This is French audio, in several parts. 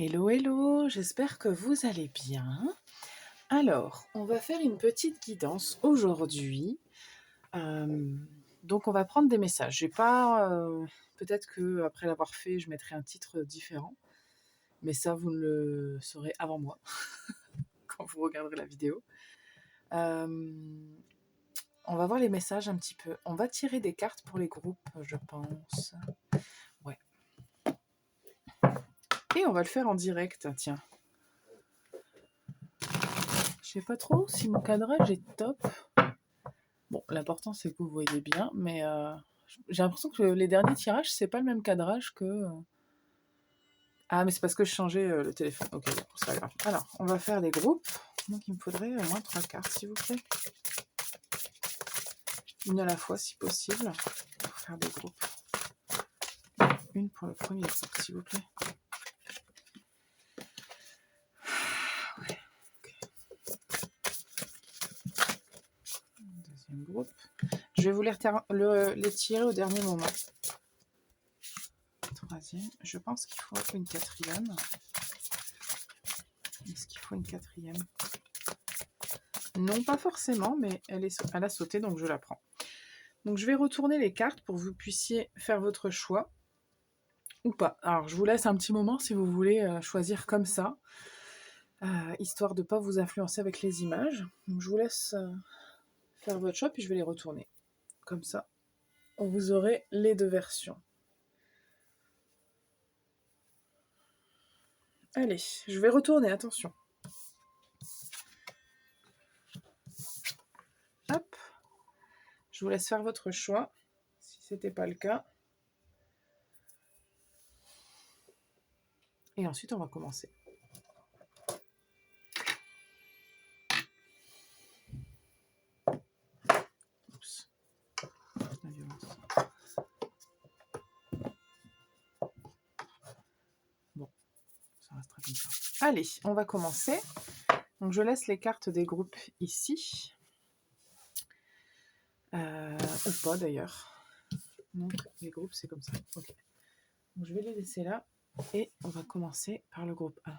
Hello, hello, j'espère que vous allez bien. Alors, on va faire une petite guidance aujourd'hui. Donc, on va prendre des messages. J'ai pas, peut-être que après l'avoir fait, je mettrai un titre différent, mais ça, vous le saurez avant moi quand vous regarderez la vidéo. On va voir les messages un petit peu. On va tirer des cartes pour les groupes, je pense. Ouais. Et on va le faire en direct, tiens. Je sais pas trop si mon cadrage est top. Bon, l'important c'est que vous voyez bien, mais j'ai l'impression que les derniers tirages, c'est pas le même cadrage que... Ah, mais c'est parce que je changeais le téléphone. Ok, bon, c'est pas grave. Alors, on va faire des groupes. Donc, il me faudrait au moins 3 cartes, s'il vous plaît. Une à la fois, si possible, pour faire des groupes. Une pour le premier groupe, s'il vous plaît. Ouais, ok. Deuxième groupe. Je vais vous les tirer au dernier moment. Troisième. Je pense qu'il faut une quatrième. Est-ce qu'il faut une quatrième? Non, pas forcément, mais elle a sauté, donc je la prends. Donc je vais retourner les cartes pour que vous puissiez faire votre choix. Ou pas. Alors je vous laisse un petit moment si vous voulez choisir comme ça, histoire de ne pas vous influencer avec les images. Donc je vous laisse faire votre choix, puis je vais les retourner. Comme ça, vous aurez les deux versions. Allez, je vais retourner, attention. Hop. Je vous laisse faire votre choix, si ce n'était pas le cas. Et ensuite, on va commencer. Oups. La violence. Bon, ça restera comme ça. Allez, on va commencer. Donc, je laisse les cartes des groupes ici. Ou pas d'ailleurs. Donc, les groupes, c'est comme ça. Ok. Donc, je vais les laisser là. Et on va commencer par le groupe 1.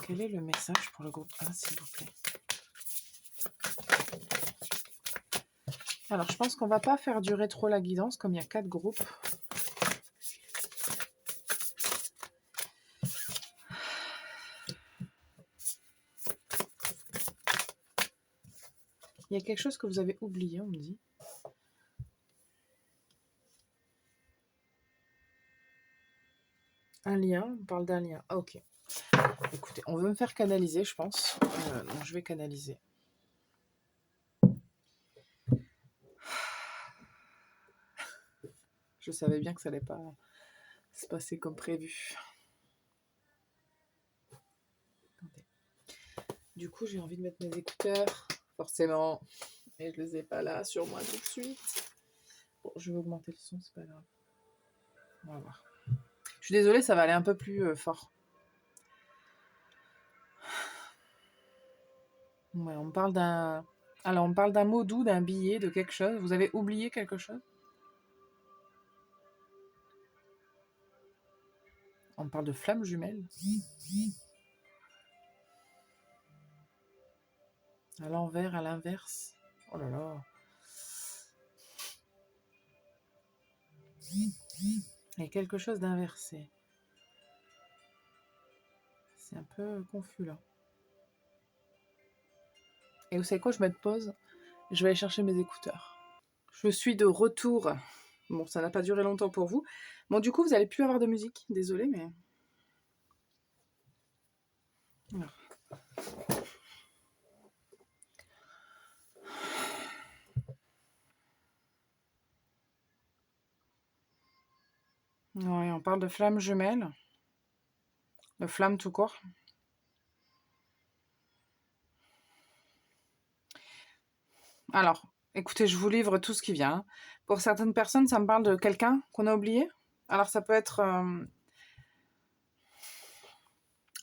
Quel est le message pour le groupe 1, s'il vous plaît? Alors, je pense qu'on ne va pas faire durer trop la guidance, comme il y a 4 groupes. Il y a quelque chose que vous avez oublié, on me dit. Un lien, on parle d'un lien. Ah, ok. Écoutez, on veut me faire canaliser, je pense. Donc, je vais canaliser. Je savais bien que ça n'allait pas se passer comme prévu. Attendez. Du coup, j'ai envie de mettre mes écouteurs, forcément. Et je les ai pas là sur moi tout de suite. Bon, je vais augmenter le son, c'est pas grave. On va voir. Je suis désolée, ça va aller un peu plus fort. Ouais, on parle d'un... Alors, on parle d'un mot doux, d'un billet, de quelque chose. Vous avez oublié quelque chose? On parle de flammes jumelles. À l'envers, à l'inverse. Oh là là. Il y a quelque chose d'inversé. C'est un peu confus là. Et vous savez quoi, je mets de pause. Je vais aller chercher mes écouteurs. Je suis de retour. Bon, ça n'a pas duré longtemps pour vous. Bon, du coup, vous n'allez plus avoir de musique. Désolée, mais... Alors. Oui, on parle de flammes jumelles. De flammes tout court. Alors, écoutez, je vous livre tout ce qui vient. Pour certaines personnes, ça me parle de quelqu'un qu'on a oublié. Alors, ça peut être...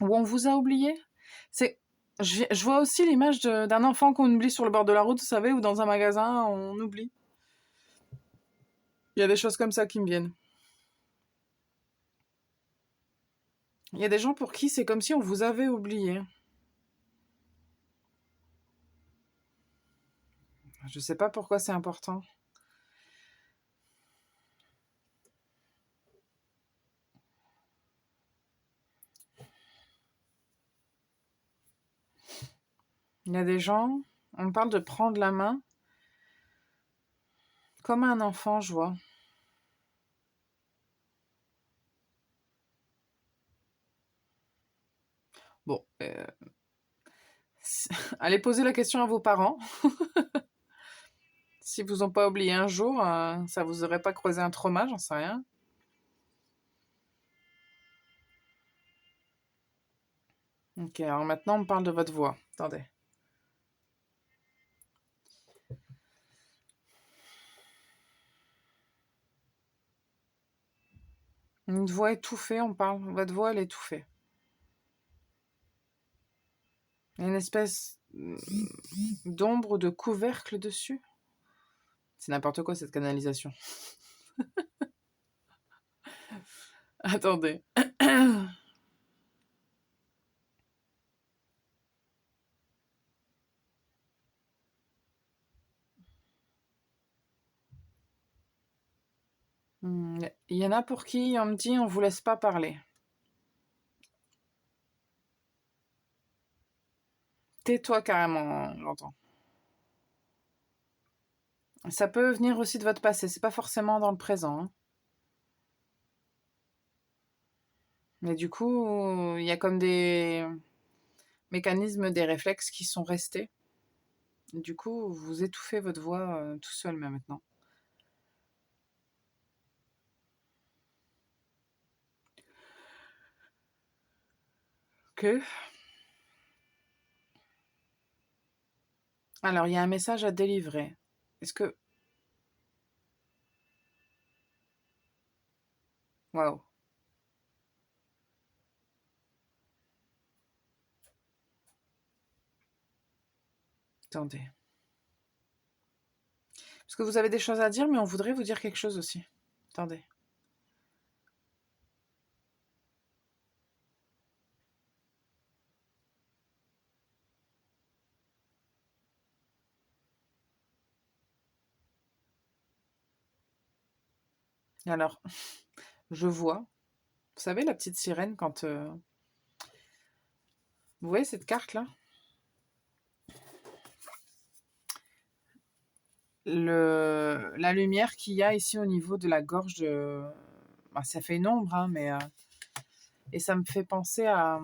où on vous a oublié. Je vois aussi l'image d'un enfant qu'on oublie sur le bord de la route, vous savez, ou dans un magasin, on oublie. Il y a des choses comme ça qui me viennent. Il y a des gens pour qui c'est comme si on vous avait oublié. Je sais pas pourquoi c'est important. Il y a des gens, on me parle de prendre la main comme un enfant, je vois. Bon, allez poser la question à vos parents. Si vous n'ont pas oublié un jour, ça vous aurait pas creusé un trauma, j'en sais rien. Ok, alors maintenant on me parle de votre voix. Attendez. Une voix étouffée, on parle. Votre voix, elle est étouffée. Il y a une espèce d'ombre, de couvercle dessus. C'est n'importe quoi cette canalisation. Attendez. Il y en a pour qui on me dit on vous laisse pas parler. Tais-toi carrément, j'entends. Ça peut venir aussi de votre passé, c'est pas forcément dans le présent, hein. Mais du coup, il y a comme des mécanismes, des réflexes qui sont restés. Du coup, vous étouffez votre voix tout seul même maintenant. Ok. Alors, il y a un message à délivrer. Est-ce que... Waouh. Attendez. Parce que vous avez des choses à dire, mais on voudrait vous dire quelque chose aussi. Attendez. Alors, je vois. Vous savez, la petite sirène, quand... Vous voyez cette carte-là? La lumière qu'il y a ici au niveau de la gorge de... Bah, ça fait une ombre, hein, mais... Et ça me fait penser à...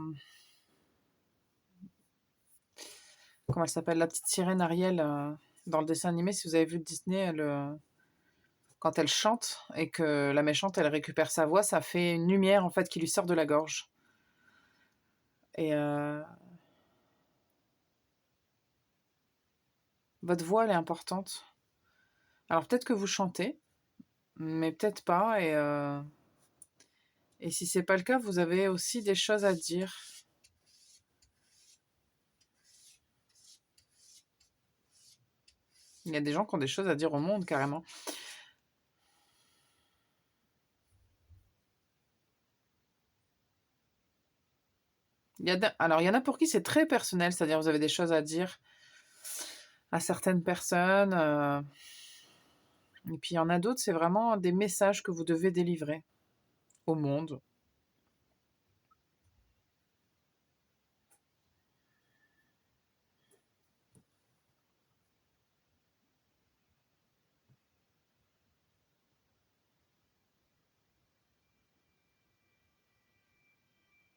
Comment elle s'appelle? La petite sirène Ariel dans le dessin animé. Si vous avez vu Disney, quand elle chante et que la méchante, elle récupère sa voix, ça fait une lumière, en fait, qui lui sort de la gorge. Et votre voix, elle est importante. Alors peut-être que vous chantez, mais peut-être pas. Et si c'est pas le cas, vous avez aussi des choses à dire. Il y a des gens qui ont des choses à dire au monde, carrément. Alors, il y en a pour qui c'est très personnel, c'est-à-dire vous avez des choses à dire à certaines personnes. Et puis il y en a d'autres, c'est vraiment des messages que vous devez délivrer au monde.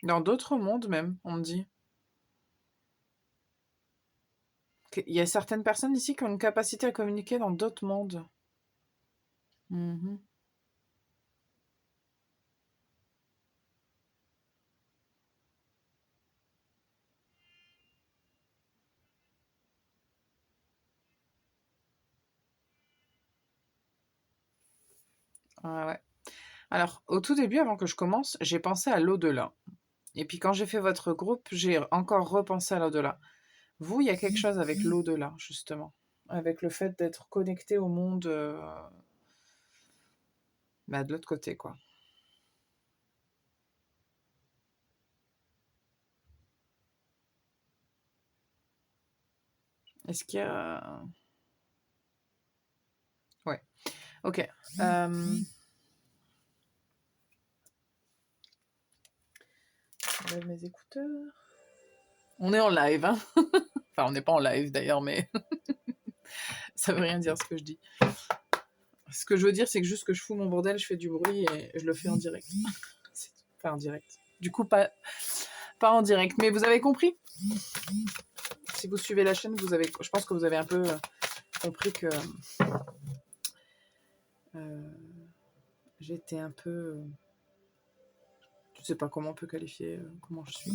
Dans d'autres mondes même, on me dit. Il y a certaines personnes ici qui ont une capacité à communiquer dans d'autres mondes. Mhm. Ah ouais. Alors, au tout début, avant que je commence, j'ai pensé à l'au-delà. Et puis quand j'ai fait votre groupe, j'ai encore repensé à l'au-delà. Vous, il y a quelque chose avec l'au-delà, justement. Avec le fait d'être connecté au monde de l'autre côté, quoi. Est-ce qu'il y a... Ouais. Ok. J'enlève mes écouteurs. On est en live, hein. Enfin, on n'est pas en live d'ailleurs, mais ça veut rien dire ce que je dis. Ce que je veux dire, c'est que juste que je fous mon bordel, je fais du bruit et je le fais en direct. Enfin, en direct. Du coup, pas en direct. Mais vous avez compris? Si vous suivez la chaîne, je pense que vous avez un peu compris que j'étais un peu... je sais pas comment on peut qualifier comment je suis.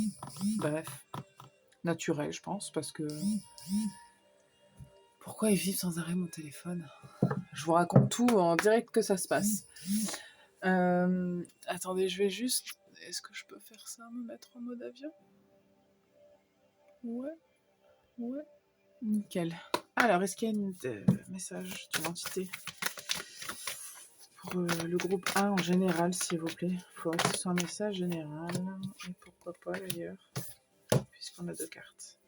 Bref. Naturel, je pense, parce que... Pourquoi il vibre sans arrêt mon téléphone? Je vous raconte tout en direct que ça se passe. Attendez, je vais juste... Est-ce que je peux faire ça, me mettre en mode avion? Ouais. Nickel. Alors, est-ce qu'il y a un message d'identité pour le groupe 1 en général, s'il vous plaît? Il faudrait que ce soit un message général. Et pourquoi pas d'ailleurs, puisqu'on a 2 cartes.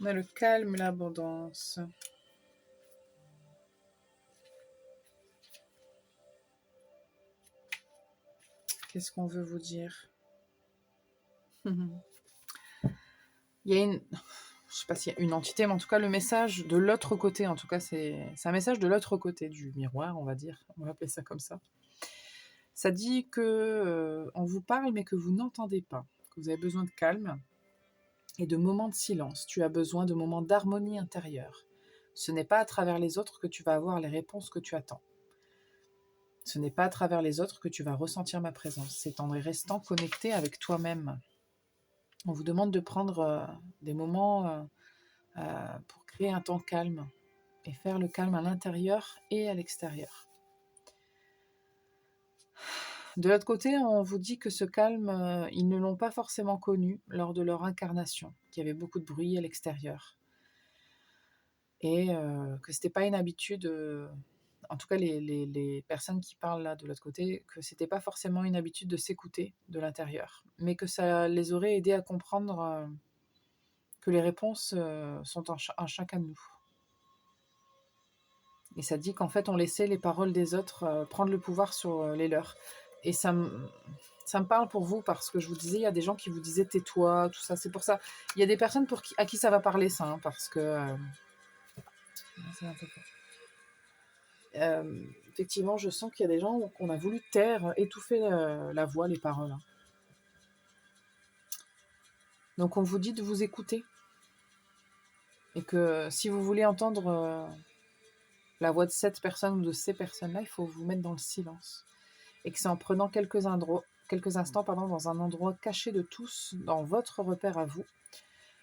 On a le calme, l'abondance. Qu'est-ce qu'on veut vous dire? Il y a une... Je sais pas s'il y a une entité, mais en tout cas, le message de l'autre côté, en tout cas, c'est un message de l'autre côté du miroir, on va dire. On va appeler ça comme ça. Ça dit que on vous parle, mais que vous n'entendez pas. Que vous avez besoin de calme et de moments de silence. Tu as besoin de moments d'harmonie intérieure. Ce n'est pas à travers les autres que tu vas avoir les réponses que tu attends. Ce n'est pas à travers les autres que tu vas ressentir ma présence. C'est en restant connecté avec toi-même. On vous demande de prendre des moments pour créer un temps calme et faire le calme à l'intérieur et à l'extérieur. De l'autre côté, on vous dit que ce calme, ils ne l'ont pas forcément connu lors de leur incarnation, qu'il y avait beaucoup de bruit à l'extérieur. Et que c'était pas une habitude, en tout cas les personnes qui parlent là de l'autre côté, que c'était pas forcément une habitude de s'écouter de l'intérieur, mais que ça les aurait aidés à comprendre que les réponses sont en chacun de nous. Et ça dit qu'en fait, on laissait les paroles des autres prendre le pouvoir sur les leurs. Et ça me parle pour vous, parce que je vous disais, il y a des gens qui vous disaient tais-toi, tout ça. C'est pour ça. Il y a des personnes à qui ça va parler, ça, hein, parce que... c'est un peu fort. Effectivement, je sens qu'il y a des gens qu'on a voulu taire, étouffer la voix, les paroles. Hein. Donc on vous dit de vous écouter. Et que si vous voulez entendre la voix de cette personne ou de ces personnes-là, il faut vous mettre dans le silence. Et que c'est en prenant quelques instants dans un endroit caché de tous, dans votre repère à vous,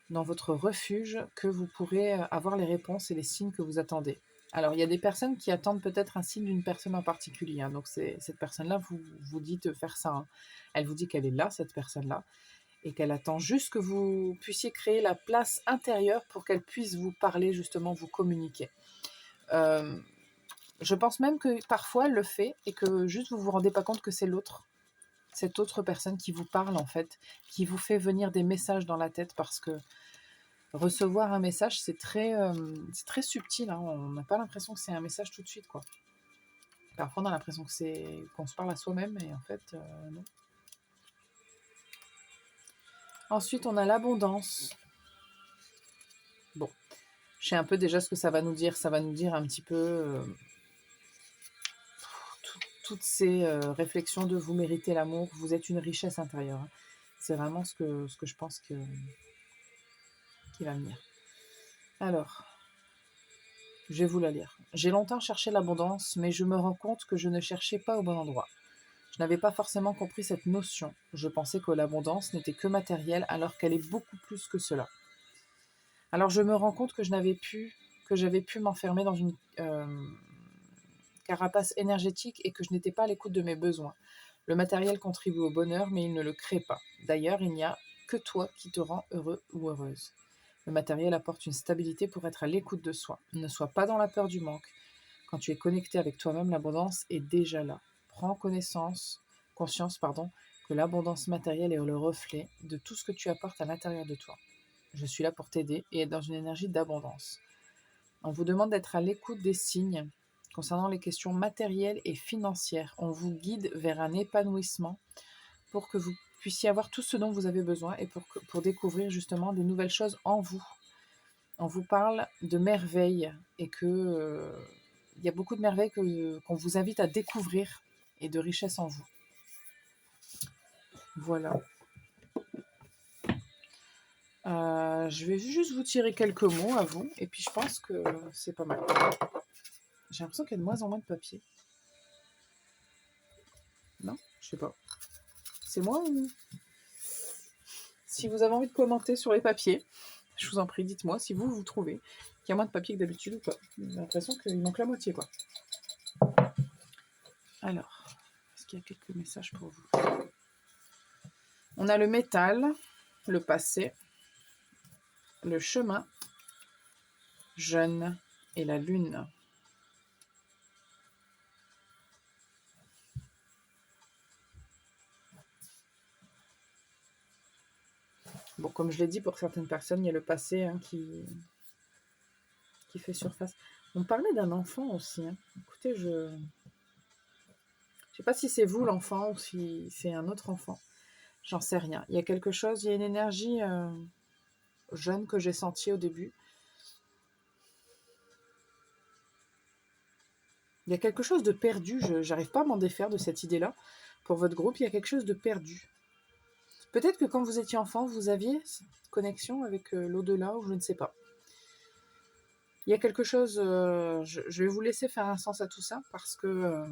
dans votre refuge, que vous pourrez avoir les réponses et les signes que vous attendez. Alors, il y a des personnes qui attendent peut-être un signe d'une personne en particulier. Hein. Donc, cette personne-là vous dit de faire ça. Hein. Elle vous dit qu'elle est là, cette personne-là, et qu'elle attend juste que vous puissiez créer la place intérieure pour qu'elle puisse vous parler, justement, vous communiquer. Je pense même que parfois elle le fait et que juste vous vous rendez pas compte que c'est cette autre personne qui vous parle en fait, qui vous fait venir des messages dans la tête, parce que recevoir un message c'est très subtil, hein. On n'a pas l'impression que c'est un message tout de suite quoi. Parfois on a l'impression que qu'on se parle à soi-même et en fait non. Ensuite on a l'abondance. Bon, je sais un peu déjà ce que ça va nous dire. Ça va nous dire un petit peu toutes ces réflexions de vous méritez l'amour, vous êtes une richesse intérieure. Hein. C'est vraiment ce que je pense qui va venir. Alors, je vais vous la lire. J'ai longtemps cherché l'abondance, mais je me rends compte que je ne cherchais pas au bon endroit. Je n'avais pas forcément compris cette notion. Je pensais que l'abondance n'était que matérielle, alors qu'elle est beaucoup plus que cela. Alors je me rends compte que je n'avais plus que j'avais pu m'enfermer dans une carapace énergétique et que je n'étais pas à l'écoute de mes besoins. Le matériel contribue au bonheur, mais il ne le crée pas. D'ailleurs, il n'y a que toi qui te rend heureux ou heureuse. Le matériel apporte une stabilité pour être à l'écoute de soi. Ne sois pas dans la peur du manque. Quand tu es connecté avec toi-même, l'abondance est déjà là. Prends conscience, que l'abondance matérielle est le reflet de tout ce que tu apportes à l'intérieur de toi. Je suis là pour t'aider et être dans une énergie d'abondance. On vous demande d'être à l'écoute des signes concernant les questions matérielles et financières. On vous guide vers un épanouissement pour que vous puissiez avoir tout ce dont vous avez besoin et pour découvrir justement des nouvelles choses en vous. On vous parle de merveilles et que il y a beaucoup de merveilles qu'on vous invite à découvrir et de richesse en vous. Voilà. Je vais juste vous tirer quelques mots à vous et puis je pense que c'est pas mal. J'ai l'impression qu'il y a de moins en moins de papier. Non, je sais pas. C'est moi ou... Si vous avez envie de commenter sur les papiers, je vous en prie, dites-moi si vous trouvez qu'il y a moins de papier que d'habitude ou pas. J'ai l'impression qu'il manque la moitié, quoi. Alors, est-ce qu'il y a quelques messages pour vous? On a le métal, le passé, le chemin, jeûne et la lune. Bon, comme je l'ai dit, pour certaines personnes, il y a le passé qui fait surface. On parlait d'un enfant aussi. Écoutez, je ne sais pas si c'est vous l'enfant ou si c'est un autre enfant. J'en sais rien. Il y a quelque chose, il y a une énergie jeune que j'ai sentie au début. Il y a quelque chose de perdu. Je n'arrive pas à m'en défaire de cette idée-là. Pour votre groupe, il y a quelque chose de perdu. Peut-être que quand vous étiez enfant, vous aviez cette connexion avec l'au-delà ou je ne sais pas. Il y a quelque chose, je vais vous laisser faire un sens à tout ça parce que,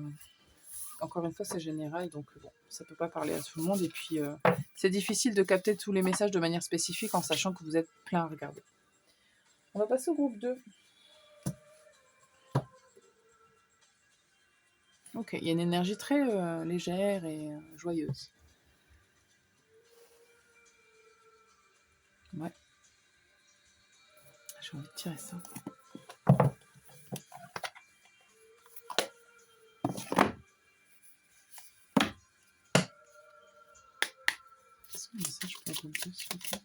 encore une fois, c'est général, donc bon, ça ne peut pas parler à tout le monde. Et puis, c'est difficile de capter tous les messages de manière spécifique en sachant que vous êtes plein à regarder. On va passer au groupe 2. Ok, il y a une énergie très légère et joyeuse. Ouais. J'ai envie de tirer ça. Qu'est-ce que c'est, je peux le groupe 2, s'il vous plaît.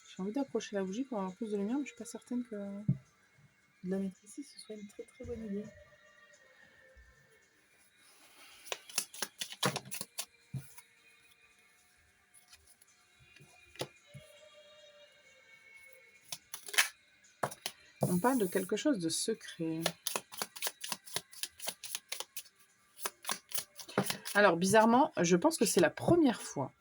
J'ai envie d'approcher la bougie pour avoir plus de lumière, mais je ne suis pas certaine que de la mettre ici, ce serait une très très bonne idée. On parle de quelque chose de secret. Alors, bizarrement, je pense que c'est la première fois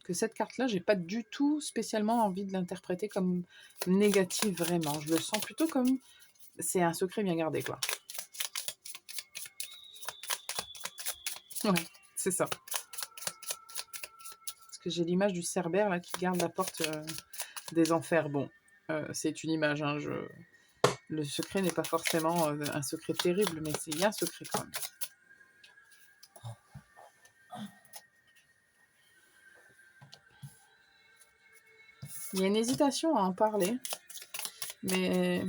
que cette carte-là, j'ai pas du tout spécialement envie de l'interpréter comme négative, vraiment. Je le sens plutôt comme... C'est un secret bien gardé, quoi. Ouais, c'est ça. Parce que j'ai l'image du Cerbère, là, qui garde la porte des enfers. Bon, c'est une image, hein, Le secret n'est pas forcément un secret terrible, mais il y a un secret quand même. Il y a une hésitation à en parler, mais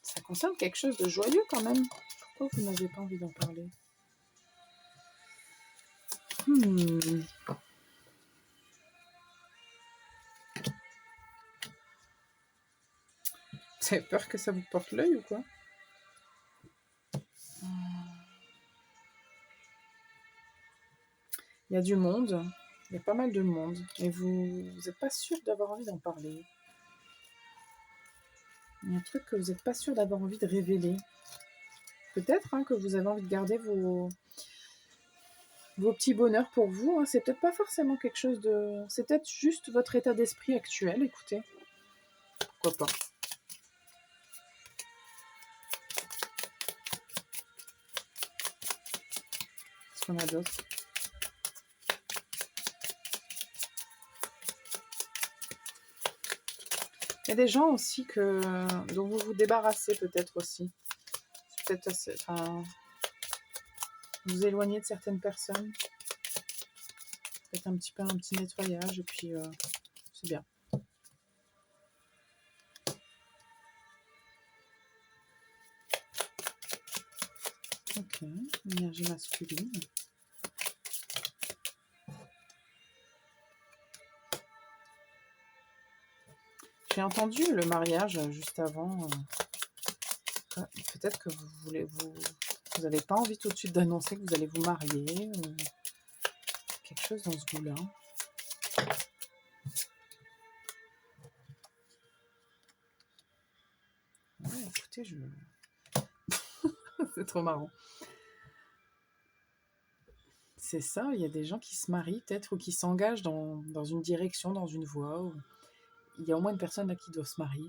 ça concerne quelque chose de joyeux quand même. Pourquoi vous n'avez pas envie d'en parler? Vous avez peur que ça vous porte l'œil ou quoi? Il y a du monde, il y a pas mal de monde, et vous n'êtes pas sûr d'avoir envie d'en parler. Il y a un truc que vous n'êtes pas sûr d'avoir envie de révéler. Peut-être que vous avez envie de garder vos petits bonheurs pour vous. C'est peut-être pas forcément quelque chose de... C'est peut-être juste votre état d'esprit actuel, écoutez. Pourquoi pas? Qu'est-ce qu'on a d'autre? Il y a des gens aussi dont vous vous débarrassez peut-être aussi. C'est peut-être enfin, vous éloignez de certaines personnes. Faites un petit nettoyage et puis c'est bien. Ok, énergie masculine. J'ai entendu le mariage juste avant. Peut-être que vous n'avez pas envie tout de suite d'annoncer que vous allez vous marier ou quelque chose dans ce goût-là. Ouais, écoutez, c'est trop marrant. C'est ça, il y a des gens qui se marient peut-être ou qui s'engagent dans une direction, dans une voie. Il y a au moins une personne là qui doit se marier.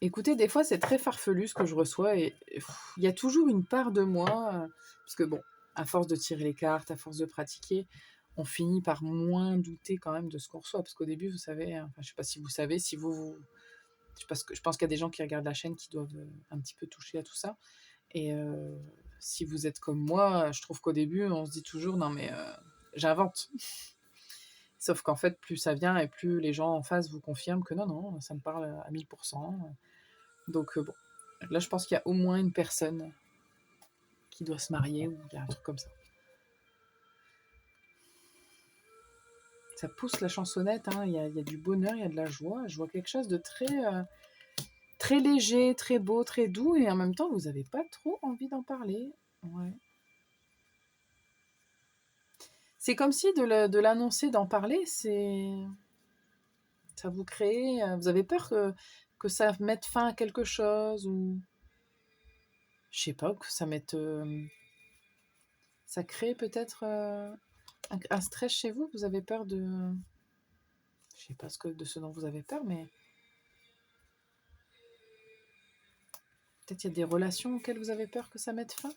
Écoutez, des fois, c'est très farfelu ce que je reçois et il y a toujours une part de moi, parce que bon, à force de tirer les cartes, à force de pratiquer, on finit par moins douter quand même de ce qu'on reçoit. Parce qu'au début, vous savez, enfin, je sais pas si vous savez, si je pense qu'il y a des gens qui regardent la chaîne qui doivent un petit peu toucher à tout ça. Et si vous êtes comme moi, je trouve qu'au début, on se dit toujours, non mais j'invente. Sauf qu'en fait, plus ça vient et plus les gens en face vous confirment que non, ça me parle à 1000%. Donc bon, là je pense qu'il y a au moins une personne qui doit se marier ou il y a un truc comme ça. Ça pousse la chansonnette, hein. Il y a du bonheur, il y a de la joie. Je vois quelque chose de très léger, très beau, très doux et en même temps vous n'avez pas trop envie d'en parler. Ouais. C'est comme si de l'annoncer, d'en parler, ça vous crée... Vous avez peur que ça mette fin à quelque chose ou... Je sais pas, que ça mette... ça crée peut-être un stress chez vous. Vous avez peur de... Je sais pas de ce dont vous avez peur, mais... Peut-être il y a des relations auxquelles vous avez peur que ça mette fin.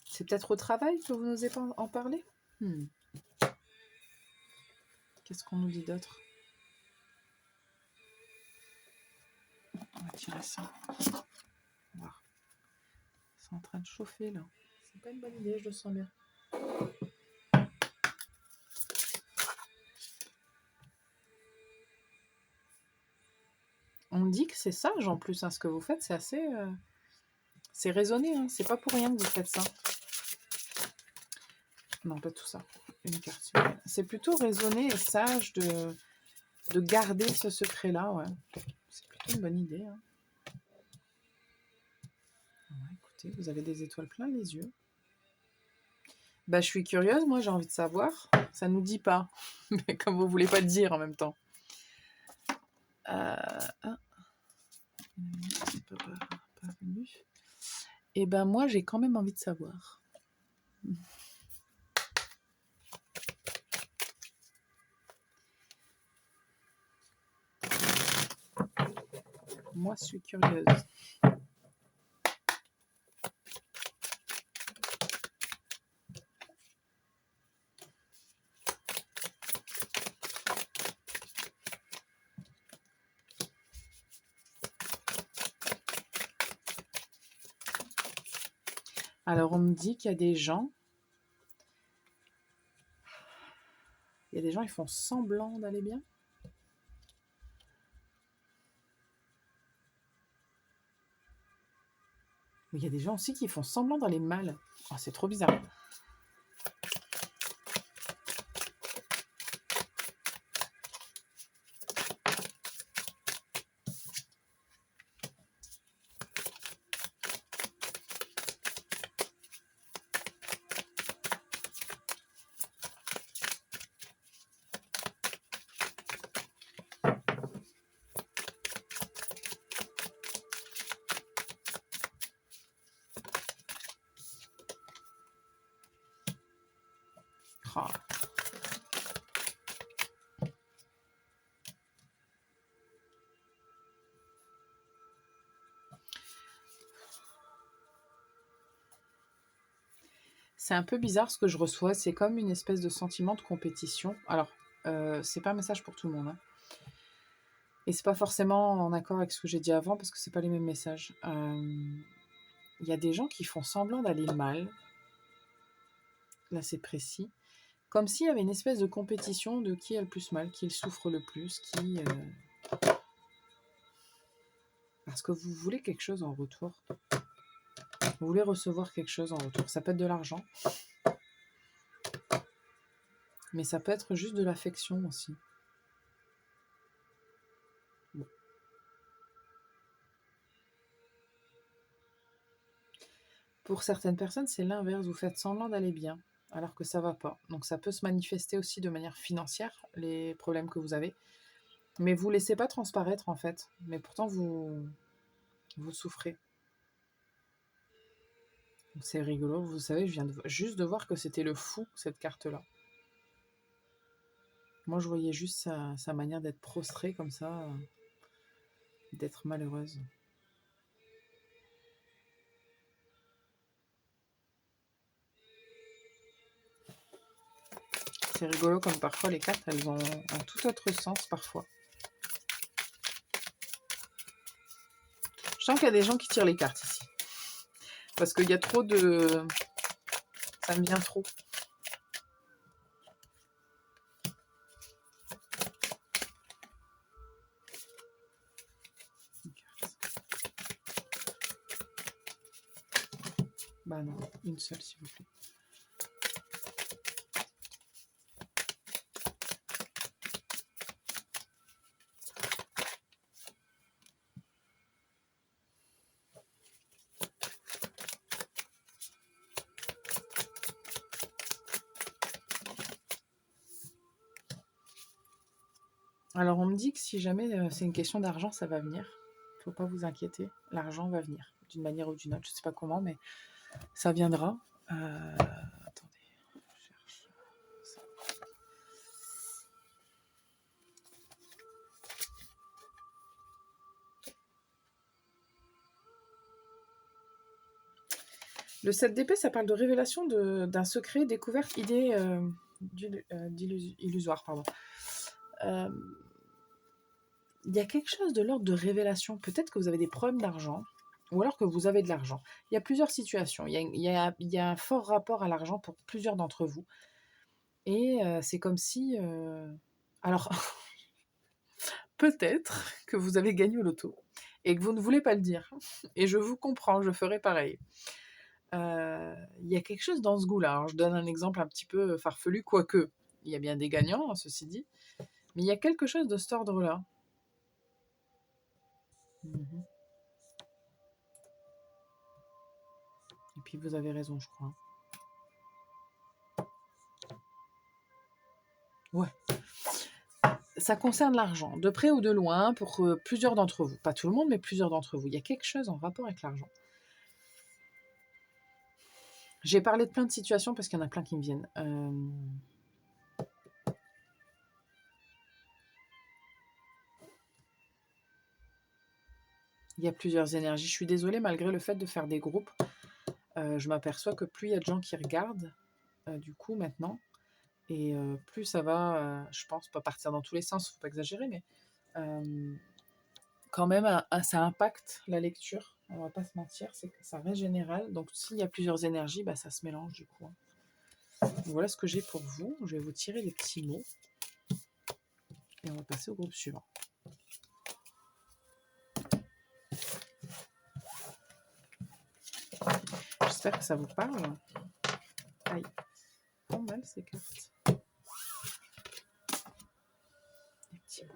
C'est peut-être au travail que vous n'osez pas en parler. Qu'est-ce qu'on nous dit d'autre? On va tirer ça. Voir. C'est en train de chauffer là. C'est pas une bonne idée, je le sens bien. On me dit que c'est sage en plus, hein, ce que vous faites, c'est assez... c'est raisonné, hein, c'est pas pour rien que vous faites ça. Non, pas tout ça. Une carte. C'est plutôt raisonné et sage de garder ce secret-là, ouais. C'est plutôt une bonne idée. Hein. Ouais, écoutez, vous avez des étoiles plein les yeux. Bah, je suis curieuse, moi j'ai envie de savoir. Ça nous dit pas, mais comme vous voulez pas le dire en même temps. Pas venu. Et ben moi j'ai quand même envie de savoir. Moi je suis curieuse. Alors on me dit qu'il y a des gens... ils font semblant d'aller bien. Mais il y a des gens aussi qui font semblant d'aller mal. Oh, c'est trop bizarre. Oh. C'est un peu bizarre ce que je reçois, c'est comme une espèce de sentiment de compétition. Alors, c'est pas un message pour tout le monde, hein. Et c'est pas forcément en accord avec ce que j'ai dit avant, parce que c'est pas les mêmes messages. Il y a des gens qui font semblant d'aller mal. Là, c'est précis. Comme s'il y avait une espèce de compétition de qui a le plus mal, qui souffre le plus, qui... Parce que vous voulez quelque chose en retour. Vous voulez recevoir quelque chose en retour. Ça peut être de l'argent. Mais ça peut être juste de l'affection aussi. Bon. Pour certaines personnes, c'est l'inverse. Vous faites semblant d'aller bien, alors que ça va pas. Donc ça peut se manifester aussi de manière financière, les problèmes que vous avez. Mais vous ne laissez pas transparaître, en fait. Mais pourtant, vous souffrez. C'est rigolo. Vous savez, je viens juste de voir que c'était le fou, cette carte-là. Moi, je voyais juste sa manière d'être prostrée comme ça, d'être malheureuse. C'est rigolo comme parfois les cartes, elles ont un tout autre sens parfois. Je sens qu'il y a des gens qui tirent les cartes ici. Parce qu'il y a trop de... Ça me vient trop. Bah non, une seule s'il vous plaît. Alors on me dit que si jamais c'est une question d'argent, ça va venir. Faut pas vous inquiéter, l'argent va venir d'une manière ou d'une autre. Je sais pas comment, mais ça viendra. Attendez, je cherche ça. Le 7 d'épée, ça parle de révélation d'un secret, découverte, idée illusoire. Pardon. Il y a quelque chose de l'ordre de révélation. Peut-être que vous avez des problèmes d'argent, ou alors que vous avez de l'argent. Il y a plusieurs situations. Il y a un fort rapport à l'argent pour plusieurs d'entre vous. Et c'est comme si... Alors, peut-être que vous avez gagné au loto et que vous ne voulez pas le dire. Et je vous comprends, je ferai pareil. Il y a quelque chose dans ce goût-là. Alors, je donne un exemple un petit peu farfelu, quoique il y a bien des gagnants, ceci dit. Mais il y a quelque chose de cet ordre-là. Et puis vous avez raison, je crois. Ouais. Ça concerne l'argent, de près ou de loin, pour plusieurs d'entre vous. Pas tout le monde, mais plusieurs d'entre vous. Il y a quelque chose en rapport avec l'argent. J'ai parlé de plein de situations parce qu'il y en a plein qui me viennent. Il y a plusieurs énergies. Je suis désolée, malgré le fait de faire des groupes, je m'aperçois que plus il y a de gens qui regardent, du coup, maintenant, et plus ça va, je pense, pas partir dans tous les sens, faut pas exagérer, mais quand même, ça impacte la lecture. On va pas se mentir, c'est que ça reste général. Donc, s'il y a plusieurs énergies, bah, ça se mélange du coup. Voilà ce que j'ai pour vous. Je vais vous tirer des petits mots. Et on va passer au groupe suivant. J'espère que ça vous parle. Aïe, pas mal ces cartes. Des petits mots.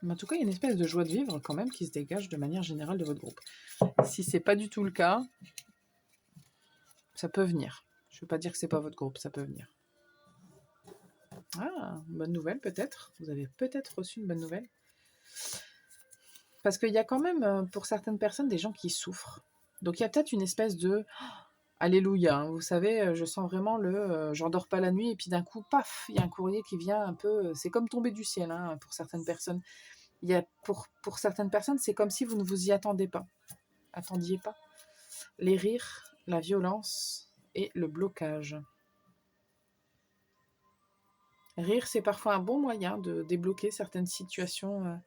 Mais en tout cas, il y a une espèce de joie de vivre quand même qui se dégage de manière générale de votre groupe. Si c'est pas du tout le cas, ça peut venir. Je ne veux pas dire que c'est pas votre groupe, ça peut venir. Ah, bonne nouvelle peut-être. Vous avez peut-être reçu une bonne nouvelle. Parce qu'il y a quand même, pour certaines personnes, des gens qui souffrent. Donc il y a peut-être une espèce de alléluia. Hein. Vous savez, je sens vraiment le j'en dors pas la nuit et puis d'un coup, paf, il y a un courrier qui vient un peu. C'est comme tomber du ciel hein, pour certaines personnes. Il y a, pour certaines personnes, c'est comme si vous ne vous y attendiez pas. Les rires, la violence et le blocage. Rire, c'est parfois un bon moyen de débloquer certaines situations.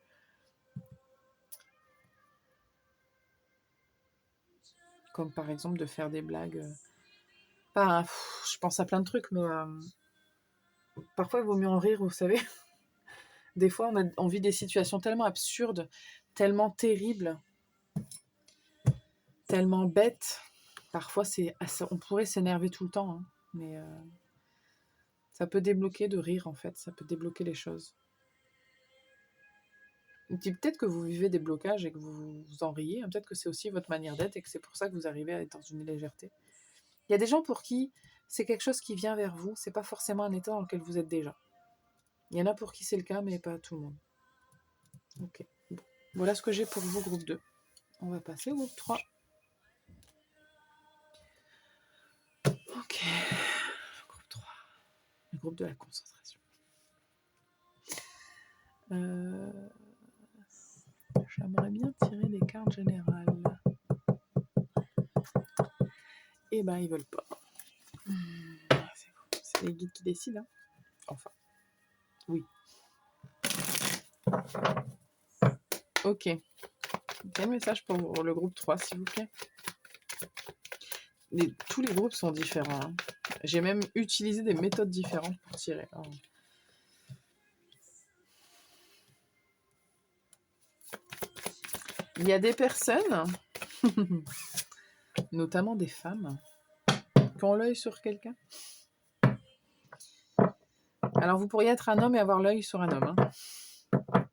Comme par exemple de faire des blagues. Je pense à plein de trucs, mais parfois il vaut mieux en rire, vous savez. Des fois, on vit des situations tellement absurdes, tellement terribles, tellement bêtes. Parfois, on pourrait s'énerver tout le temps, hein, mais ça peut débloquer de rire, en fait. Ça peut débloquer les choses. Et puis peut-être que vous vivez des blocages et que vous en riez. Peut-être que c'est aussi votre manière d'être et que c'est pour ça que vous arrivez à être dans une légèreté. Il y a des gens pour qui c'est quelque chose qui vient vers vous. C'est pas forcément un état dans lequel vous êtes déjà. Il y en a pour qui c'est le cas, mais pas tout le monde. Ok. Bon. Voilà ce que j'ai pour vous, groupe 2. On va passer au groupe 3. Ok. Groupe 3. Le groupe de la concentration. J'aimerais bien tirer des cartes générales. Eh ben, ils veulent pas. C'est les guides qui décident. Hein. Enfin. Oui. Ok. Quel message pour le groupe 3, s'il vous plaît? Tous les groupes sont différents. Hein. J'ai même utilisé des méthodes différentes pour tirer. Oh. Il y a des personnes, notamment des femmes, qui ont l'œil sur quelqu'un. Alors, vous pourriez être un homme et avoir l'œil sur un homme. Hein.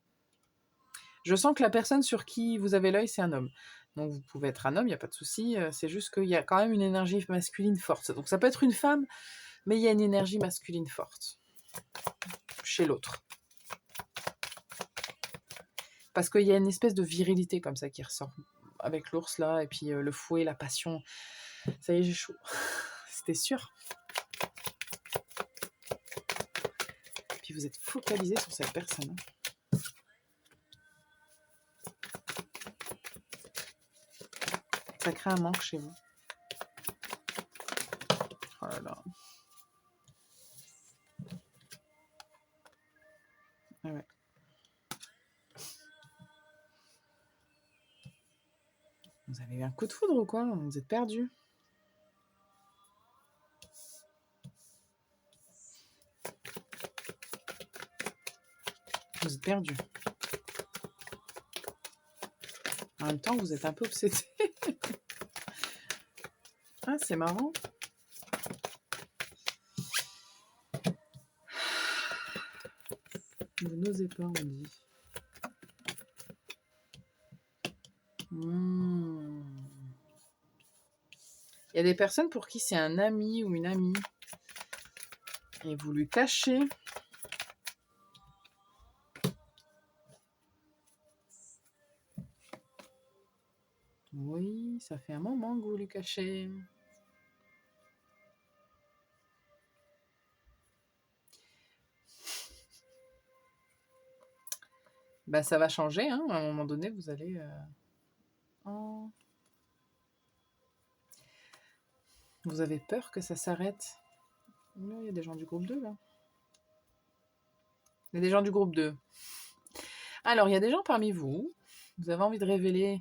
Je sens que la personne sur qui vous avez l'œil, c'est un homme. Donc, vous pouvez être un homme, il n'y a pas de souci. C'est juste qu'il y a quand même une énergie masculine forte. Donc, ça peut être une femme, mais il y a une énergie masculine forte chez l'autre. Parce qu'il y a une espèce de virilité comme ça qui ressort avec l'ours là, et puis le fouet, la passion. Ça y est, j'ai chaud. C'était sûr. Puis vous êtes focalisé sur cette personne. Hein. Ça crée un manque chez vous. Oh là là. Ah ouais. Vous avez eu un coup de foudre ou quoi? Vous êtes perdu. Vous êtes perdu. En même temps, vous êtes un peu obsédé. Ah, c'est marrant. Vous n'osez pas, on dit. Il y a des personnes pour qui c'est un ami ou une amie. Et vous lui cachez. Oui, ça fait un moment que vous lui cachez. Bah, ça va changer, hein. À un moment donné, vous allez... Oh. Vous avez peur que ça s'arrête. Il y a des gens du groupe 2, là. Il y a des gens du groupe 2. Alors, il y a des gens parmi vous. Vous avez envie de révéler,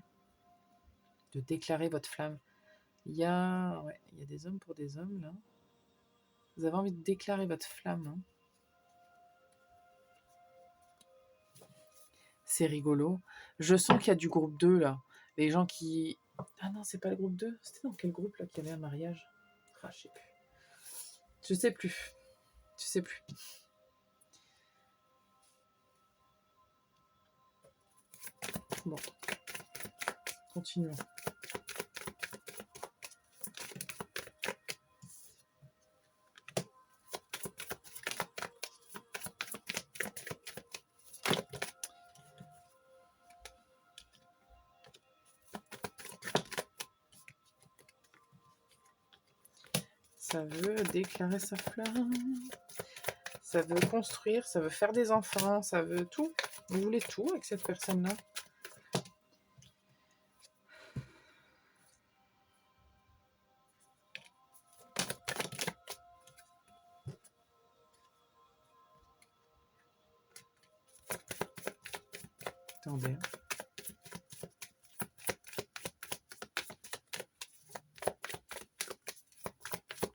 de déclarer votre flamme. Il y a des hommes pour des hommes, là. Vous avez envie de déclarer votre flamme. Hein. C'est rigolo. Je sens qu'il y a du groupe 2, là. Les gens qui... Ah non, c'est pas le groupe 2. C'était dans quel groupe, là, qu'il y avait un mariage? Ah, je sais plus. Je sais plus. Je sais plus. Bon. Continuons. Ça veut déclarer sa flamme. Ça veut construire, ça veut faire des enfants, ça veut tout. Vous voulez tout avec cette personne-là. Attendez.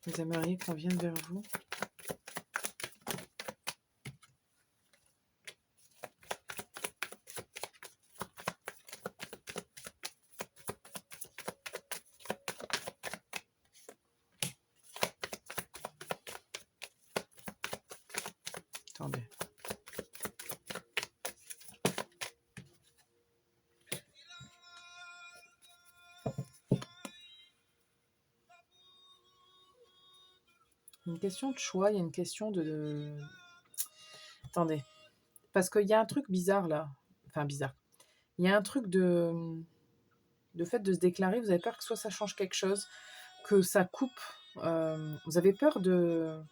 Vous aimeriez qu'on vienne vers vous? Attendez. Une question de choix, il y a une question de... Attendez. Parce qu'il y a un truc bizarre là. Enfin, bizarre. Il y a un truc de fait de se déclarer. Vous avez peur que soit ça change quelque chose, que ça coupe. Vous avez peur de...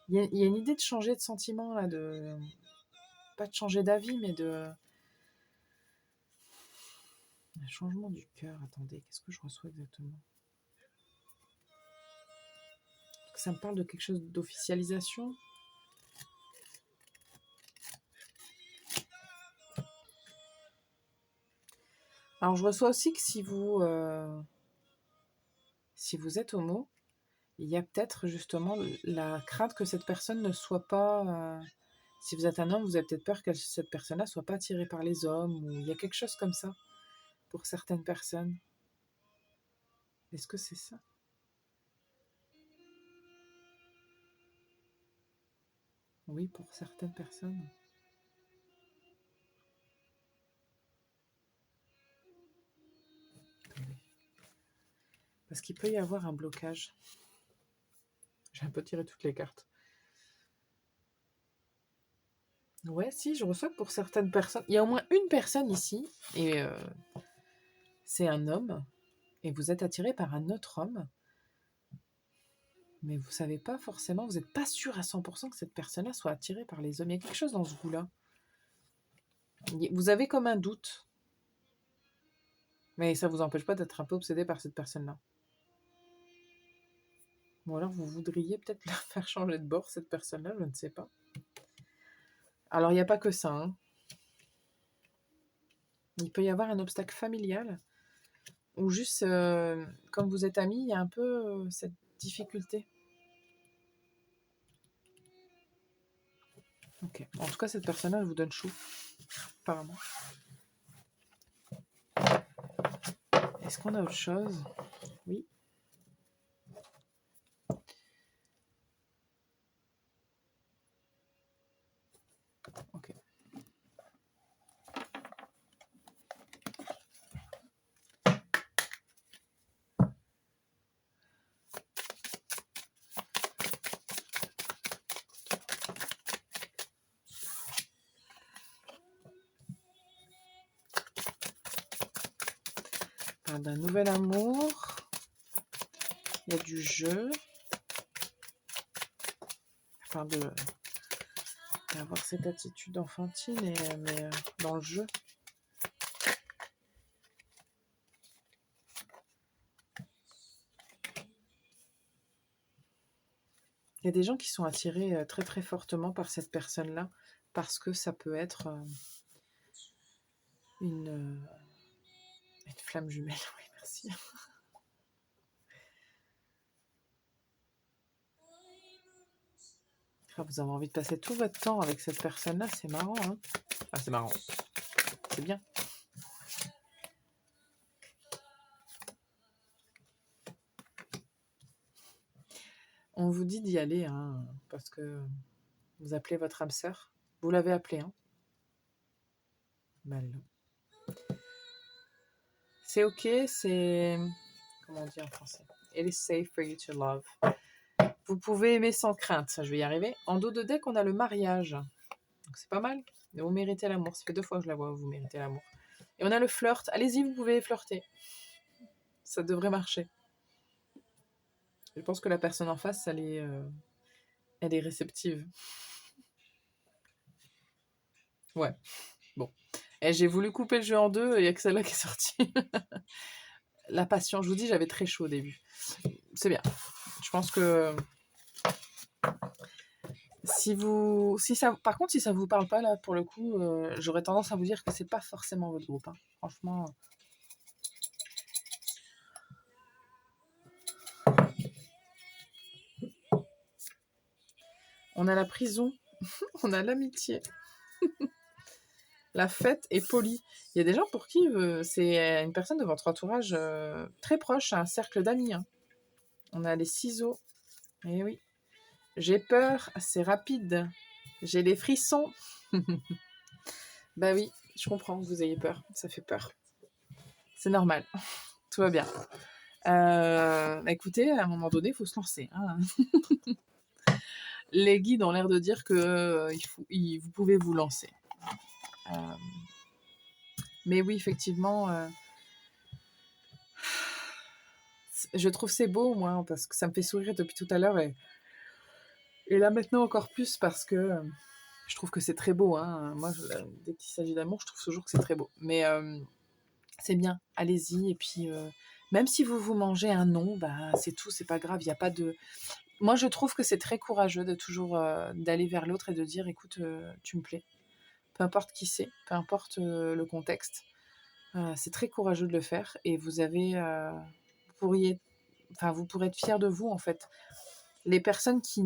Il y a une idée de changer de sentiment là, de... Pas de changer d'avis, mais de... Un changement du cœur. Attendez, qu'est-ce que je reçois exactement? Ça me parle de quelque chose d'officialisation. Alors, je reçois aussi que si vous êtes homo, il y a peut-être justement la crainte que cette personne ne soit pas... si vous êtes un homme, vous avez peut-être peur que cette personne-là ne soit pas attirée par les hommes, ou il y a quelque chose comme ça pour certaines personnes. Est-ce que c'est ça? Oui, pour certaines personnes. Attendez. Parce qu'il peut y avoir un blocage. J'ai un peu tiré toutes les cartes. Ouais, si, je reçois que pour certaines personnes... Il y a au moins une personne ici, et c'est un homme, et vous êtes attiré par un autre homme, mais vous savez pas forcément, vous n'êtes pas sûr à 100% que cette personne-là soit attirée par les hommes. Il y a quelque chose dans ce goût-là. Vous avez comme un doute, mais ça vous empêche pas d'être un peu obsédé par cette personne-là. Ou alors vous voudriez peut-être la faire changer de bord, cette personne-là, je ne sais pas. Alors il n'y a pas que ça, hein. Il peut y avoir un obstacle familial, ou juste, comme vous êtes amis, il y a un peu cette difficulté. Ok. En tout cas, cette personne-là, elle vous donne chaud, apparemment. Est-ce qu'on a autre chose? Oui. Ok. On parle d'un nouvel amour. Il y a du jeu. On parle d'avoir cette attitude enfantine, mais dans le jeu. Il y a des gens qui sont attirés très très fortement par cette personne-là, parce que ça peut être une flamme jumelle. Oui, merci. Ah, vous avez envie de passer tout votre temps avec cette personne-là, c'est marrant, hein? Ah, c'est marrant. C'est bien. On vous dit d'y aller, hein, parce que vous appelez votre âme sœur. Vous l'avez appelée, hein? Mal. C'est ok, c'est... Comment on dit en français? It is safe for you to love. Vous pouvez aimer sans crainte, ça je vais y arriver. En dos de deck, on a le mariage. Donc c'est pas mal. Mais vous méritez l'amour. Ça fait 2 fois que je la vois, vous méritez l'amour. Et on a le flirt. Allez-y, vous pouvez flirter. Ça devrait marcher. Je pense que la personne en face, elle est réceptive. Ouais, bon. Et j'ai voulu couper le jeu en deux, il n'y a que celle-là qui est sortie. La passion, je vous dis, j'avais très chaud au début. C'est bien. Je pense que Si ça, par contre, si ça vous parle pas là, pour le coup, j'aurais tendance à vous dire que c'est pas forcément votre groupe, hein. Franchement, on a la prison, on a l'amitié, la fête et poli. Il y a des gens pour qui c'est une personne de votre entourage très proche, un cercle d'amis, hein. On a les ciseaux. Eh oui. J'ai peur, c'est rapide. J'ai les frissons. Bah oui, je comprends que vous ayez peur. Ça fait peur. C'est normal. Tout va bien. Écoutez, à un moment donné, il faut se lancer, hein. Les guides ont l'air de dire que vous pouvez vous lancer. Euh, mais oui, effectivement, je trouve c'est beau, moi, parce que ça me fait sourire depuis tout à l'heure. Et là, maintenant, encore plus, parce que je trouve que c'est très beau, hein. Moi, dès qu'il s'agit d'amour, je trouve toujours que c'est très beau. Mais c'est bien, allez-y. Et puis, même si vous vous mangez un non, bah, c'est tout, c'est pas grave. Il n'y a pas de. Moi, je trouve que c'est très courageux de toujours d'aller vers l'autre et de dire, écoute, tu me plais. Peu importe qui c'est, peu importe le contexte. C'est très courageux de le faire. Et vous avez, vous pourrez être fier de vous, en fait. Les personnes qui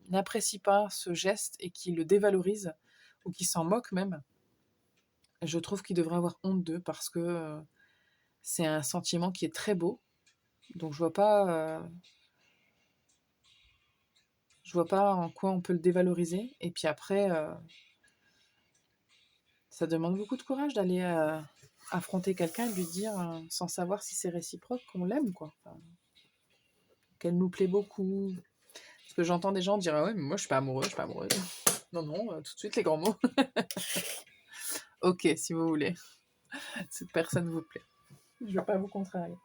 n'apprécient pas ce geste et qui le dévalorisent, ou qui s'en moquent même, je trouve qu'ils devraient avoir honte d'eux, parce que c'est un sentiment qui est très beau. Donc je vois pas en quoi on peut le dévaloriser. Et puis après, ça demande beaucoup de courage d'aller affronter quelqu'un et lui dire, sans savoir si c'est réciproque, qu'on l'aime, quoi. Enfin, qu'elle nous plaît beaucoup. Parce que j'entends des gens dire, ah ouais, mais moi je suis pas amoureux, je suis pas amoureuse. Non, non, tout de suite les grands mots. Ok, si vous voulez. Cette personne vous plaît. Je ne vais pas vous contrarier.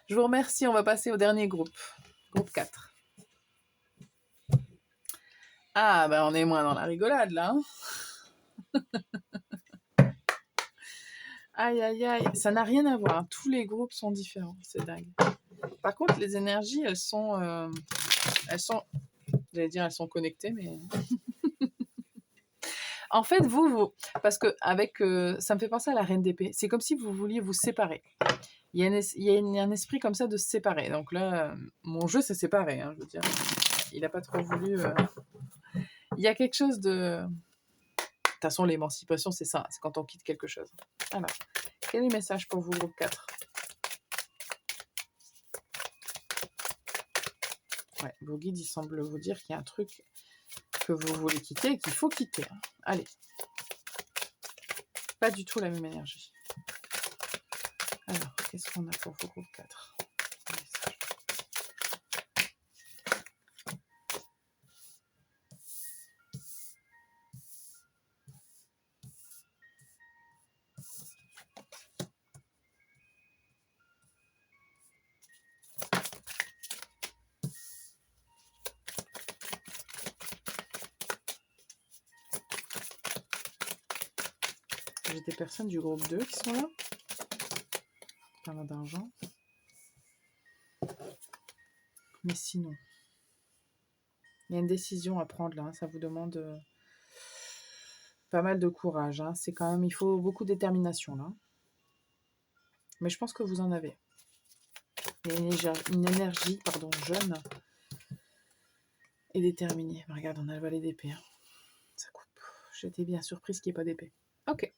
Je vous remercie, on va passer au dernier groupe. Groupe 4. Ah, ben on est moins dans la rigolade là. Hein. Aïe, aïe, aïe. Ça n'a rien à voir. Tous les groupes sont différents. C'est dingue. Par contre, les énergies, elles sont, j'allais dire, elles sont connectées, mais en fait, parce que ça me fait penser à la reine d'épée. C'est comme si vous vouliez vous séparer. Il y a un esprit comme ça de se séparer. Donc là, mon jeu s'est séparé, hein, je veux dire. Il n'a pas trop voulu. Il y a quelque chose de. De toute façon, l'émancipation, c'est ça. C'est quand on quitte quelque chose. Alors, quel est le message pour vous, groupe 4? Ouais, vos guides, ils semblent vous dire qu'il y a un truc que vous voulez quitter et qu'il faut quitter. Hein. Allez. Pas du tout la même énergie. Alors, qu'est-ce qu'on a pour vous, groupe 4? J'ai des personnes du groupe 2 qui sont là. Pas mal d'argent. Mais sinon, il y a une décision à prendre là. Ça vous demande pas mal de courage. Hein. C'est quand même, il faut beaucoup de détermination là. Mais je pense que vous en avez. Il y a une énergie jeune et déterminée. Regarde, on a le valet d'épée. Hein. Ça coupe. J'étais bien surprise qu'il n'y ait pas d'épée. Ok.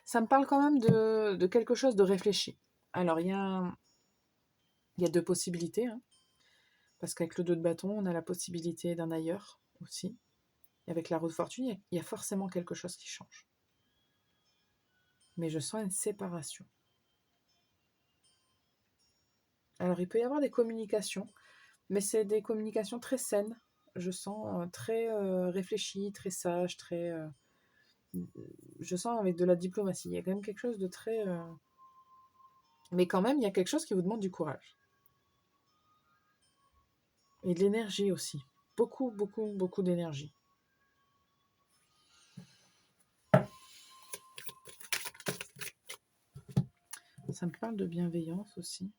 Ça me parle quand même de quelque chose de réfléchi. Alors, il y a deux possibilités. Hein. Parce qu'avec le 2 de bâton, on a la possibilité d'un ailleurs aussi. Et avec la roue de fortune, il y a forcément quelque chose qui change. Mais je sens une séparation. Alors, il peut y avoir des communications, mais c'est des communications très saines. Je sens très réfléchies, très sages, très... je sens avec de la diplomatie. Il y a quand même quelque chose de très... Mais quand même, il y a quelque chose qui vous demande du courage. Et de l'énergie aussi. Beaucoup, beaucoup, beaucoup d'énergie. Ça me parle de bienveillance aussi.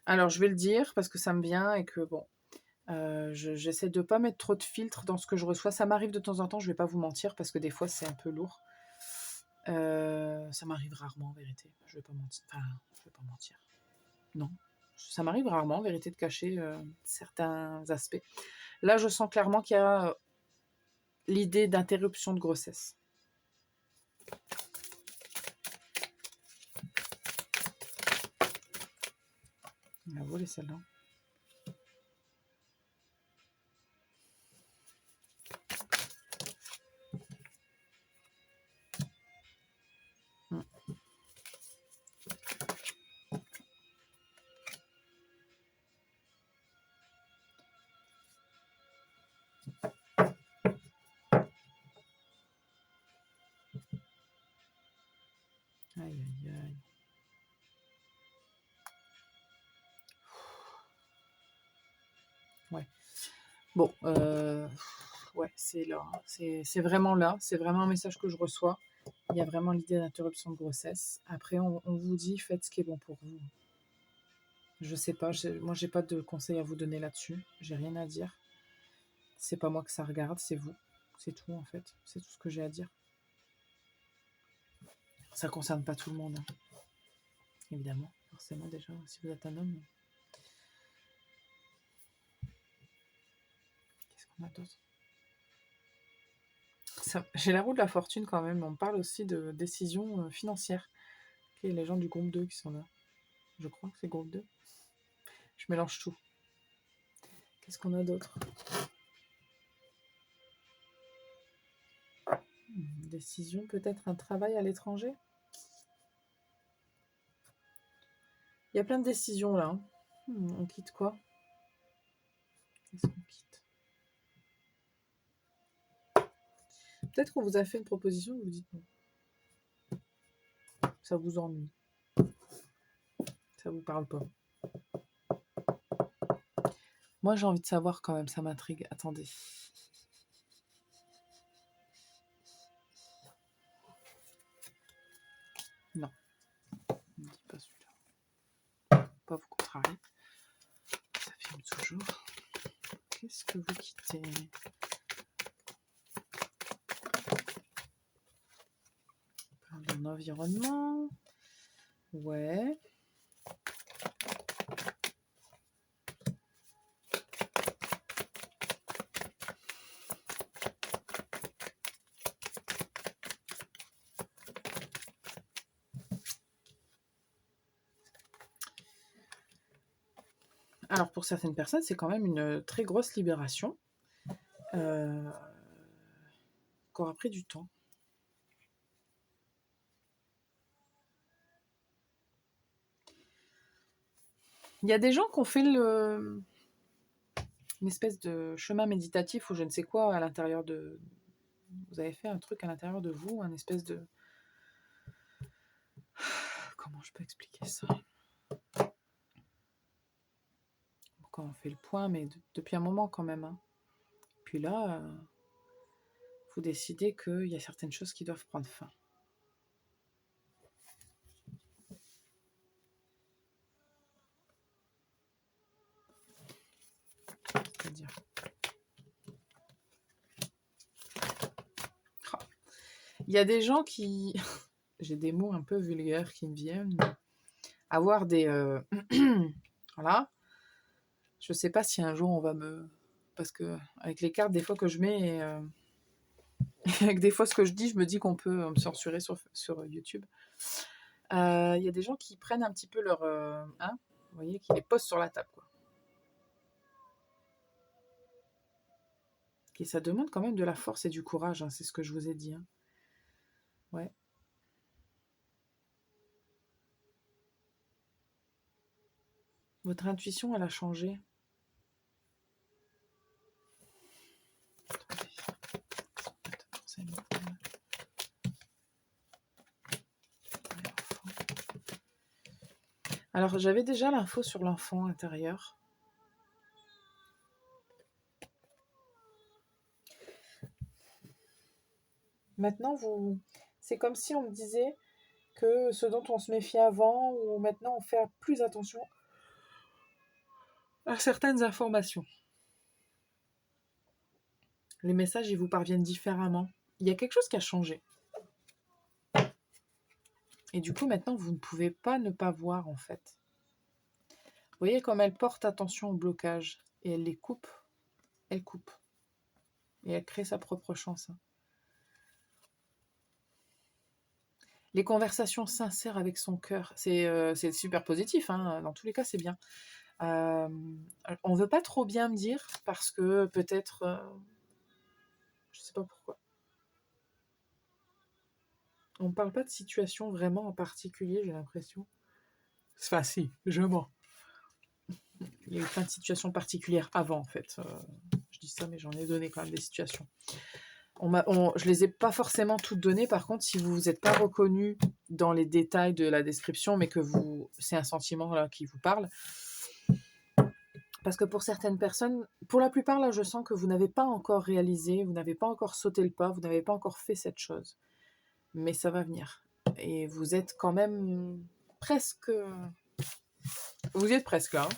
Alors, je vais le dire parce que ça me vient et que bon, j'essaie de pas mettre trop de filtres dans ce que je reçois. Ça m'arrive de temps en temps, je vais pas vous mentir, parce que des fois, c'est un peu lourd. Ça m'arrive rarement, en vérité. Je vais pas mentir. Enfin, je vais pas mentir. Non. Ça m'arrive rarement, en vérité, de cacher certains aspects. Là, je sens clairement qu'il y a l'idée d'interruption de grossesse. On va voler celle-là. Aïe, aïe, aïe. Ouais. Bon, ouais, c'est là. C'est vraiment là. C'est vraiment un message que je reçois. Il y a vraiment l'idée d'interruption de grossesse. Après, on vous dit, faites ce qui est bon pour vous. Je sais pas. Moi, j'ai pas de conseils à vous donner là-dessus. J'ai rien à dire. C'est pas moi que ça regarde, c'est vous. C'est tout, en fait. C'est tout ce que j'ai à dire. Ça concerne pas tout le monde, hein. Évidemment. Forcément, déjà, si vous êtes un homme. Qu'est-ce qu'on a d'autre? J'ai la roue de la fortune quand même. On parle aussi de décisions financières. Et les gens du groupe 2 qui sont là. Je crois que c'est groupe 2. Je mélange tout. Qu'est-ce qu'on a d'autre? Décision, peut-être un travail à l'étranger? Il y a plein de décisions là. On quitte quoi? Qu'est-ce qu'on quitte? Peut-être qu'on vous a fait une proposition, vous dites non. Ça vous ennuie. Ça vous parle pas. Moi, j'ai envie de savoir quand même, ça m'intrigue. Attendez. Non. Ne dis pas celui-là. Pas vous contrarier. Ça filme toujours. Qu'est-ce que vous quittez? On parle d'un environnement. Ouais. Alors pour certaines personnes, c'est quand même une très grosse libération qui aura pris du temps. Il y a des gens qui ont fait une espèce de chemin méditatif ou je ne sais quoi à l'intérieur de... Vous avez fait un truc à l'intérieur de vous, un espèce de... Comment je peux expliquer ça? Quand on fait le point, mais depuis un moment quand même. Hein. Puis là, vous décidez qu'il y a certaines choses qui doivent prendre fin. C'est-à-dire... Oh. Il y a des gens qui... J'ai des mots un peu vulgaires qui me viennent. Avoir des... voilà. Je sais pas si un jour on va me... Parce que avec les cartes, des fois que je mets... avec des fois ce que je dis, je me dis qu'on peut me censurer sur YouTube. Il y a des gens qui prennent un petit peu leur... hein, vous voyez, qui les posent sur la table, quoi. Et ça demande quand même de la force et du courage, hein, c'est ce que je vous ai dit. Hein. Ouais. Votre intuition, elle a changé. Alors, j'avais déjà l'info sur l'enfant intérieur. Maintenant, c'est comme si on me disait que ce dont on se méfiait avant, ou maintenant on fait plus attention. à certaines informations. Les messages, ils vous parviennent différemment. Il y a quelque chose qui a changé. Et du coup, maintenant, vous ne pouvez pas ne pas voir, en fait. Vous voyez comme elle porte attention au blocage. Et elle les coupe. Elle coupe. Et elle crée sa propre chance. Les conversations sincères avec son cœur, c'est super positif. Dans tous les cas, c'est bien. On ne veut pas trop bien me dire parce que peut-être... je ne sais pas pourquoi. On ne parle pas de situation vraiment en particulier, j'ai l'impression. Enfin, si, je mens. Il y a eu plein de situations particulières avant, en fait. Je dis ça, mais j'en ai donné quand même des situations. Je les ai pas forcément toutes données. Par contre, si vous n'êtes pas reconnu dans les détails de la description, mais que c'est un sentiment là, qui vous parle, parce que pour certaines personnes, pour la plupart, là, je sens que vous n'avez pas encore réalisé, vous n'avez pas encore sauté le pas, vous n'avez pas encore fait cette chose. Mais ça va venir. Et vous êtes quand même presque... Vous y êtes presque là.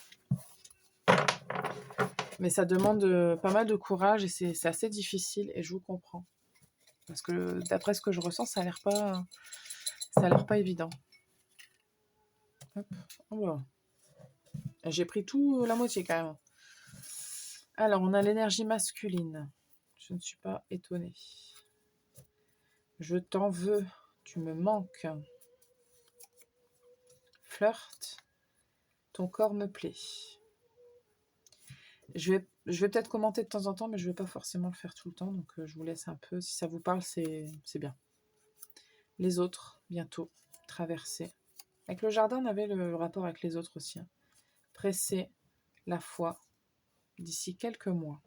Mais ça demande pas mal de courage et c'est assez difficile et je vous comprends. Parce que d'après ce que je ressens, ça a l'air pas évident. Hop. Oh, j'ai pris tout la moitié quand même. Alors, on a l'énergie masculine. Je ne suis pas étonnée. Je t'en veux. Tu me manques. Flirt. Ton corps me plaît. Je vais peut-être commenter de temps en temps, mais je ne vais pas forcément le faire tout le temps. Donc, je vous laisse un peu. Si ça vous parle, c'est bien. Les autres, bientôt. Traverser. Avec le jardin, on avait le rapport avec les autres aussi. Presser la foi d'ici quelques mois.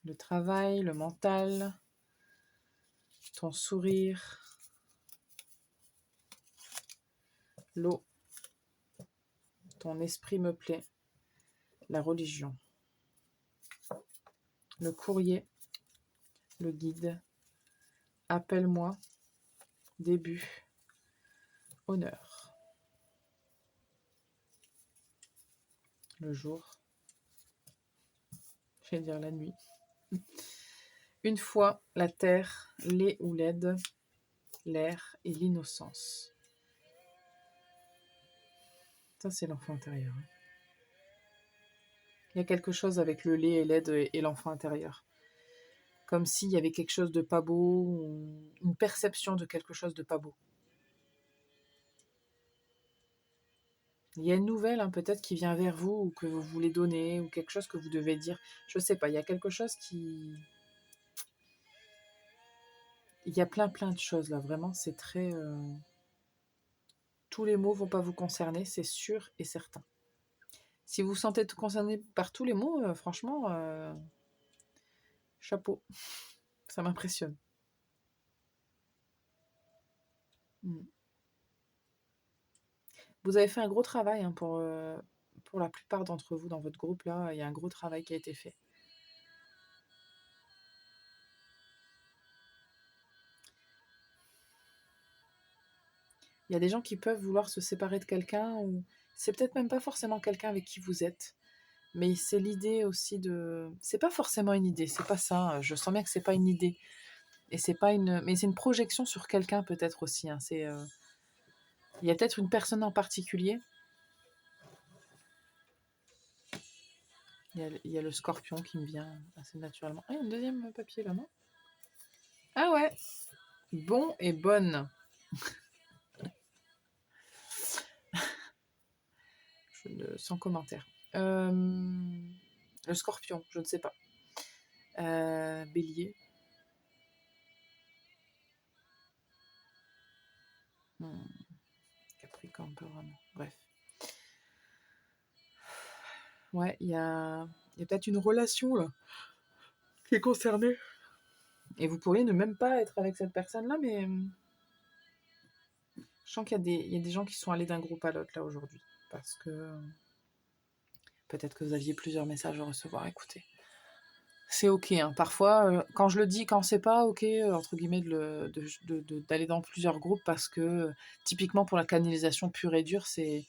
Le travail, le mental, ton sourire, l'eau, ton esprit me plaît, la religion, le courrier, le guide, appelle-moi, début, honneur, le jour, je vais dire la nuit, une fois, la terre, lait ou laide, l'air et l'innocence. Ça, c'est l'enfant intérieur. Il y a quelque chose avec le lait et l'aide et l'enfant intérieur. Comme s'il y avait quelque chose de pas beau, ou une perception de quelque chose de pas beau. Il y a une nouvelle, peut-être, qui vient vers vous, ou que vous voulez donner, ou quelque chose que vous devez dire. Je sais pas, il y a quelque chose qui... Il y a plein de choses, là, vraiment, c'est très... Tous les mots vont pas vous concerner, c'est sûr et certain. Si vous vous sentez concerné par tous les mots, franchement, chapeau. Ça m'impressionne. Vous avez fait un gros travail pour la plupart d'entre vous dans votre groupe là. Il y a un gros travail qui a été fait. Il y a des gens qui peuvent vouloir se séparer de quelqu'un ou c'est peut-être même pas forcément quelqu'un avec qui vous êtes. Mais c'est l'idée aussi de... C'est pas forcément une idée, c'est pas ça. Je sens bien que c'est pas une idée. Et c'est pas une... Mais c'est une projection sur quelqu'un peut-être aussi. Il y a peut-être une personne en particulier. Il y a le scorpion qui me vient assez naturellement. Ah, il y a un deuxième papier là, non? Ah ouais. Bon et bonne. Sans commentaire. Le scorpion, je ne sais pas. Bélier. Capricorne, pas vraiment. Bref. Ouais, il y a peut-être une relation là qui est concernée. Et vous pourriez ne même pas être avec cette personne-là, mais je sens qu'il y a des gens qui sont allés d'un groupe à l'autre là aujourd'hui. Parce que peut-être que vous aviez plusieurs messages à recevoir. Écoutez, c'est ok. Parfois, quand je le dis, quand c'est pas ok, entre guillemets, d'aller dans plusieurs groupes, parce que typiquement pour la canalisation pure et dure, c'est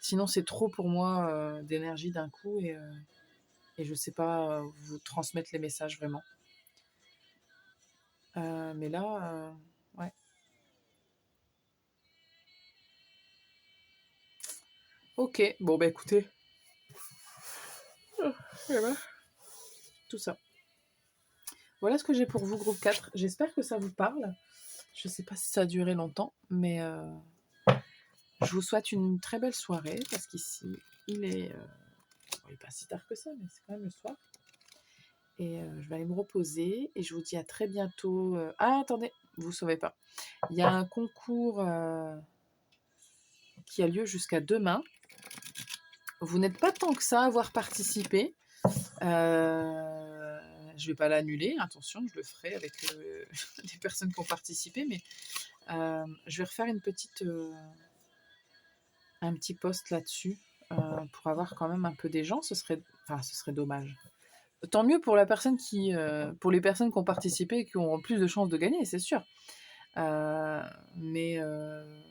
Sinon, c'est trop pour moi d'énergie d'un coup et je sais pas vous transmettre les messages vraiment. Mais là, ouais. Ok, bon bah écoutez, voilà, tout ça. Voilà ce que j'ai pour vous, groupe 4. J'espère que ça vous parle. Je sais pas si ça a duré longtemps, mais je vous souhaite une très belle soirée, parce qu'ici, il est, bon, il n'est pas si tard que ça, mais c'est quand même le soir. Et je vais aller me reposer, et je vous dis à très bientôt. Ah, attendez, vous ne savez pas. Il y a un concours qui a lieu jusqu'à demain. Vous n'êtes pas tant que ça à avoir participé. Je vais pas l'annuler, attention, je le ferai avec les personnes qui ont participé, mais je vais refaire un petit post là-dessus pour avoir quand même un peu des gens. Ce serait dommage. Tant mieux pour pour les personnes qui ont participé et qui ont plus de chances de gagner, c'est sûr. Mais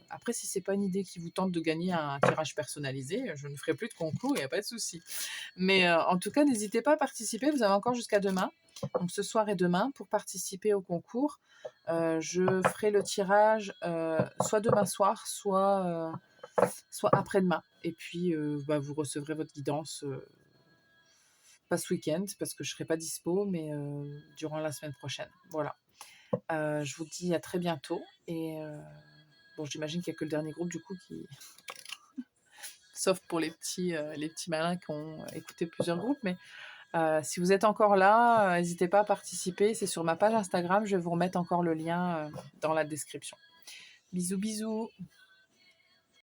après, si c'est pas une idée qui vous tente de gagner un tirage personnalisé, je ne ferai plus de concours, il n'y a pas de souci. Mais en tout cas, n'hésitez pas à participer. Vous avez encore jusqu'à demain, donc ce soir et demain, pour participer au concours. Je ferai le tirage soit demain soir, soit après-demain. Et puis, vous recevrez votre guidance. Pas ce week-end parce que je serai pas dispo, mais durant la semaine prochaine. Voilà. Je vous dis à très bientôt. Et bon, j'imagine qu'il n'y a que le dernier groupe du coup qui, sauf pour les petits malins qui ont écouté plusieurs groupes. Mais si vous êtes encore là, n'hésitez pas à participer. C'est sur ma page Instagram. Je vais vous remettre encore le lien dans la description. Bisous, bisous.